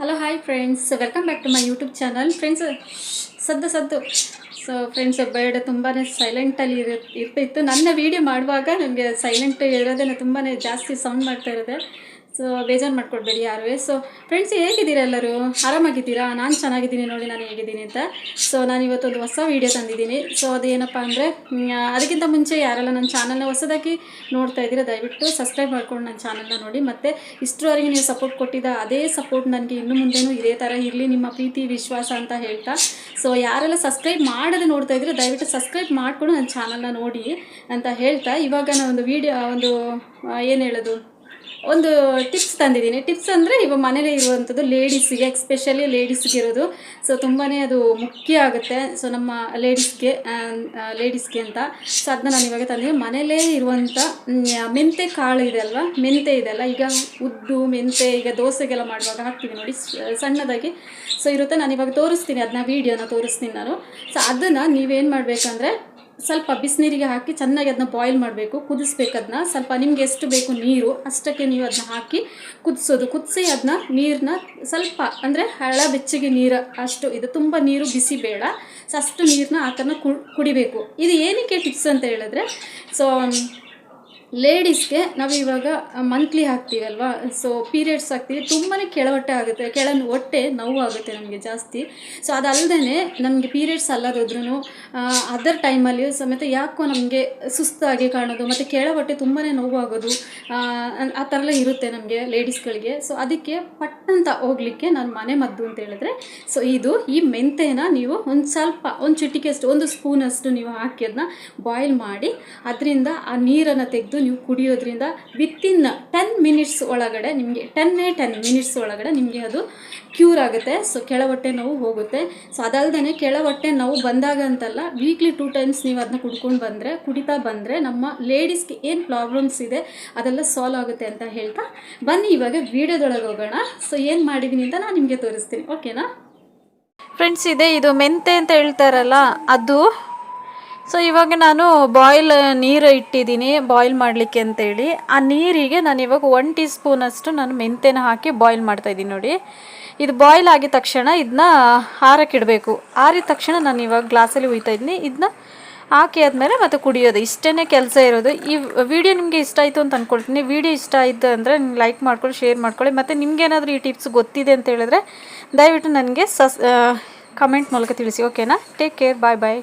Hello hi friends, welcome back to my YouTube channel. Friends, ಸದ್ದು so friends, ಬೇಡ ತುಂಬಾ ಸೈಲೆಂಟಲ್ಲಿ ಇರ್ತಿತ್ತು. ನನ್ನ ವೀಡಿಯೋ ಮಾಡುವಾಗ ನನಗೆ ಸೈಲೆಂಟ್ ಇರೋದೇ ತುಂಬಾ ಜಾಸ್ತಿ ಸೌಂಡ್ ಮಾಡ್ತಾ ಇರೋದೆ. ಸೊ ಬೇಜಾರು ಮಾಡ್ಕೊಡ್ಬೇಡಿ ಯಾರು. ಸೊ ಫ್ರೆಂಡ್ಸ್, ಹೇಗಿದ್ದೀರಾ ಎಲ್ಲರೂ? ಆರಾಮಾಗಿದ್ದೀರಾ? ನಾನು ಚೆನ್ನಾಗಿದ್ದೀನಿ, ನೋಡಿ ನಾನು ಹೇಗಿದ್ದೀನಿ ಅಂತ. ಸೊ ನಾನು ಇವತ್ತೊಂದು ಹೊಸ ವೀಡಿಯೋ ತಂದಿದ್ದೀನಿ. ಸೊ ಅದೇನಪ್ಪ ಅಂದರೆ, ಅದಕ್ಕಿಂತ ಮುಂಚೆ ಯಾರೆಲ್ಲ ನನ್ನ ಚಾನಲ್ನ ಹೊಸದಾಗಿ ನೋಡ್ತಾ ಇದ್ದೀರಾ, ದಯವಿಟ್ಟು ಸಬ್ಸ್ಕ್ರೈಬ್ ಮಾಡ್ಕೊಂಡು ನನ್ನ ಚಾನಲ್ನ ನೋಡಿ. ಮತ್ತು ಇಷ್ಟರವರೆಗೆ ನೀವು ಸಪೋರ್ಟ್ ಕೊಟ್ಟಿದ್ದ ಅದೇ ಸಪೋರ್ಟ್ ನನಗೆ ಇನ್ನು ಮುಂದೆನೂ ಇದೇ ಥರ ಇರಲಿ, ನಿಮ್ಮ ಪ್ರೀತಿ ವಿಶ್ವಾಸ ಅಂತ ಹೇಳ್ತಾ. ಸೊ ಯಾರೆಲ್ಲ ಸಬ್ಸ್ಕ್ರೈಬ್ ಮಾಡದೆ ನೋಡ್ತಾ ಇದ್ದೀರಾ, ದಯವಿಟ್ಟು ಸಬ್ಸ್ಕ್ರೈಬ್ ಮಾಡಿಕೊಂಡು ನನ್ನ ಚಾನಲ್ನ ನೋಡಿ ಅಂತ ಹೇಳ್ತಾ, ಇವಾಗ ನಾನು ಒಂದು ವೀಡಿಯೋ ಏನು ಹೇಳೋದು, ಒಂದು ಟಿಪ್ಸ್ ತಂದಿದ್ದೀನಿ. ಟಿಪ್ಸ್ ಅಂದರೆ ಇವಾಗ ಮನೇಲೇ ಇರುವಂಥದ್ದು, ಲೇಡೀಸಿಗೆ, ಎಕ್ಸ್ಪೆಷಲಿ ಲೇಡೀಸ್ಗೆ ಇರೋದು. ಸೊ ತುಂಬಾ ಅದು ಮುಖ್ಯ ಆಗುತ್ತೆ. ಸೊ ನಮ್ಮ ಲೇಡೀಸ್ಗೆ ಅಂತ. ಸೊ ಅದನ್ನ ನಾನು ಇವಾಗ ತಂದಿದ್ದೀನಿ. ಮನೇಲೇ ಇರುವಂಥ ಮೆಂತೆ ಕಾಳು ಇದೆ ಅಲ್ವಾ, ಮೆಂತೆ ಇದೆಲ್ಲ, ಈಗ ಉದ್ದು ಮೆಂತೆ ಈಗ ದೋಸೆಗೆಲ್ಲ ಮಾಡುವಾಗ ಹಾಕ್ತೀವಿ ನೋಡಿ ಸಣ್ಣದಾಗಿ. ಸೊ ಇರುತ್ತೆ, ನಾನು ಇವಾಗ ತೋರಿಸ್ತೀನಿ, ಅದನ್ನ ವೀಡಿಯೋನ ತೋರಿಸ್ತೀನಿ ನಾನು. ಸೊ ಅದನ್ನು ನೀವೇನು ಮಾಡಬೇಕಂದ್ರೆ, ಸ್ವಲ್ಪ ಬಿಸಿನೀರಿಗೆ ಹಾಕಿ ಚೆನ್ನಾಗಿ ಅದನ್ನ ಬಾಯ್ಲ್ ಮಾಡಬೇಕು, ಕುದಿಸ್ಬೇಕು. ಅದನ್ನ ಸ್ವಲ್ಪ ನಿಮ್ಗೆ ಎಷ್ಟು ಬೇಕು ನೀರು ಅಷ್ಟಕ್ಕೆ ನೀವು ಅದನ್ನ ಹಾಕಿ ಕುದಿಸಿ ಅದನ್ನ ನೀರನ್ನ ಸ್ವಲ್ಪ ಅಂದರೆ ಬೆಚ್ಚಗೆ ನೀರು ಅಷ್ಟು, ಇದು ತುಂಬ ನೀರು ಬಿಸಿ ಬೇಡ. ಸೊ ಅಷ್ಟು ನೀರನ್ನ ಆ ಥರನ ಕುಡಿಬೇಕು. ಇದು ಏನಕ್ಕೆ ಟಿಪ್ಸ್ ಅಂತ ಹೇಳಿದ್ರೆ, ಸೊ ಲೇಡೀಸ್ಗೆ ನಾವು ಇವಾಗ ಮಂತ್ಲಿ ಹಾಕ್ತೀವಲ್ವ, ಸೊ ಪೀರಿಯಡ್ಸ್ ಆಗ್ತೀವಿ, ತುಂಬಾ ಕೆಳಹೊಟ್ಟೆ ಆಗುತ್ತೆ, ಹೊಟ್ಟೆ ನೋವು ಆಗುತ್ತೆ ನಮಗೆ ಜಾಸ್ತಿ. ಸೊ ಅದಲ್ಲದೆ ನಮಗೆ ಪೀರಿಯಡ್ಸ್ ಅಲ್ಲದಿದ್ರೂ ಅದರ್ ಟೈಮಲ್ಲಿ ಸಮೇತ ಯಾಕೋ ನಮಗೆ ಸುಸ್ತಾಗಿ ಕಾಣೋದು, ಮತ್ತು ಕೆಳಹೊಟ್ಟೆ ತುಂಬಾ ನೋವಾಗೋದು, ಆ ಥರ ಎಲ್ಲ ಇರುತ್ತೆ ನಮಗೆ ಲೇಡೀಸ್ಗಳಿಗೆ. ಸೊ ಅದಕ್ಕೆ ಪಟ್ಟಂತ ಹೋಗಲಿಕ್ಕೆ ನಾನು ಮನೆ ಮದ್ದು ಅಂತ ಹೇಳಿದ್ರೆ, ಸೊ ಈ ಮೆಂತೆನ ನೀವು ಒಂದು ಚಿಟಿಕೆಯಷ್ಟು, ಒಂದು ಸ್ಪೂನಷ್ಟು ನೀವು ಹಾಕಿ ಅದನ್ನ ಬಾಯ್ಲ್ ಮಾಡಿ, ಅದರಿಂದ ಆ ನೀರನ್ನು ತೆಗೆದು ನೀವು ಕುಡಿಯೋದ್ರಿಂದ ವಿತಿನ್ 10 ಮಿನಿಟ್ಸ್ ಒಳಗಡೆ ನಿಮಗೆ 10 ಮಿನಿಟ್ಸ್ ಒಳಗಡೆ ನಿಮಗೆ ಅದು ಕ್ಯೂರ್ ಆಗುತ್ತೆ. ಸೊ ಕೆಳಹೊಟ್ಟೆ ನೋವು ಹೋಗುತ್ತೆ. ಸೊ ಅದಲ್ಲದೆ ಕೆಳಹೊಟ್ಟೆ ನೋವು ಬಂದಾಗ ಅಂತಲ್ಲ, ವೀಕ್ಲಿ 2 ಟೈಮ್ಸ್ ನೀವು ಅದನ್ನ ಕುಡಿತಾ ಬಂದರೆ ನಮ್ಮ ಲೇಡೀಸ್ಗೆ ಏನು ಪ್ರಾಬ್ಲಮ್ಸ್ ಇದೆ ಅದೆಲ್ಲ ಸಾಲ್ವ್ ಆಗುತ್ತೆ ಅಂತ ಹೇಳ್ತಾ, ಬನ್ನಿ ಇವಾಗ ವೀಡಿಯೋದೊಳಗೆ ಹೋಗೋಣ. ಸೊ ಏನು ಮಾಡಿದ್ದೀನಿ ಅಂತ ನಾನು ನಿಮಗೆ ತೋರಿಸ್ತೀನಿ, ಓಕೆನಾ ಫ್ರೆಂಡ್ಸ್? ಇದು ಮೆಂತೆ ಅಂತ ಹೇಳ್ತಾರಲ್ಲ ಅದು. ಸೊ ಇವಾಗ ನಾನು ನೀರು ಇಟ್ಟಿದ್ದೀನಿ ಬಾಯ್ಲ್ ಮಾಡಲಿಕ್ಕೆ ಅಂತೇಳಿ. ಆ ನೀರಿಗೆ ನಾನು ಇವಾಗ 1 ಟೀ ಸ್ಪೂನಷ್ಟು ನಾನು ಮೆಂತೆನ ಹಾಕಿ ಬಾಯ್ಲ್ ಮಾಡ್ತಾಯಿದ್ದೀನಿ ನೋಡಿ. ಇದು ಬಾಯ್ಲ್ ಆಗಿದ ತಕ್ಷಣ ಇದನ್ನ ಆರಕ್ಕಿಡಬೇಕು. ಆರಿದ ತಕ್ಷಣ ನಾನು ಇವಾಗ ಗ್ಲಾಸಲ್ಲಿ ಹುಯ್ತಾ ಇದ್ದೀನಿ. ಇದನ್ನ ಹಾಕಿ ಆದಮೇಲೆ ಮತ್ತೆ ಕುಡಿಯೋದು, ಇಷ್ಟೇ ಕೆಲಸ ಇರೋದು. ಈ ವಿಡಿಯೋ ನಿಮಗೆ ಇಷ್ಟ ಆಯಿತು ಅಂತ ಅಂದ್ಕೊಳ್ತೀನಿ. ವಿಡಿಯೋ ಇಷ್ಟ ಆಯಿತು ಅಂದರೆ ಲೈಕ್ ಮಾಡ್ಕೊಳ್ಳಿ, ಶೇರ್ ಮಾಡ್ಕೊಳ್ಳಿ. ಮತ್ತು ನಿಮ್ಗೇನಾದರೂ ಈ ಟಿಪ್ಸ್ ಗೊತ್ತಿದೆ ಅಂತ ಹೇಳಿದ್ರೆ ದಯವಿಟ್ಟು ನನಗೆ ಕಮೆಂಟ್ ಮೂಲಕ ತಿಳಿಸಿ, ಓಕೆನಾ? ಟೇಕ್ ಕೇರ್, ಬಾಯ್ ಬಾಯ್.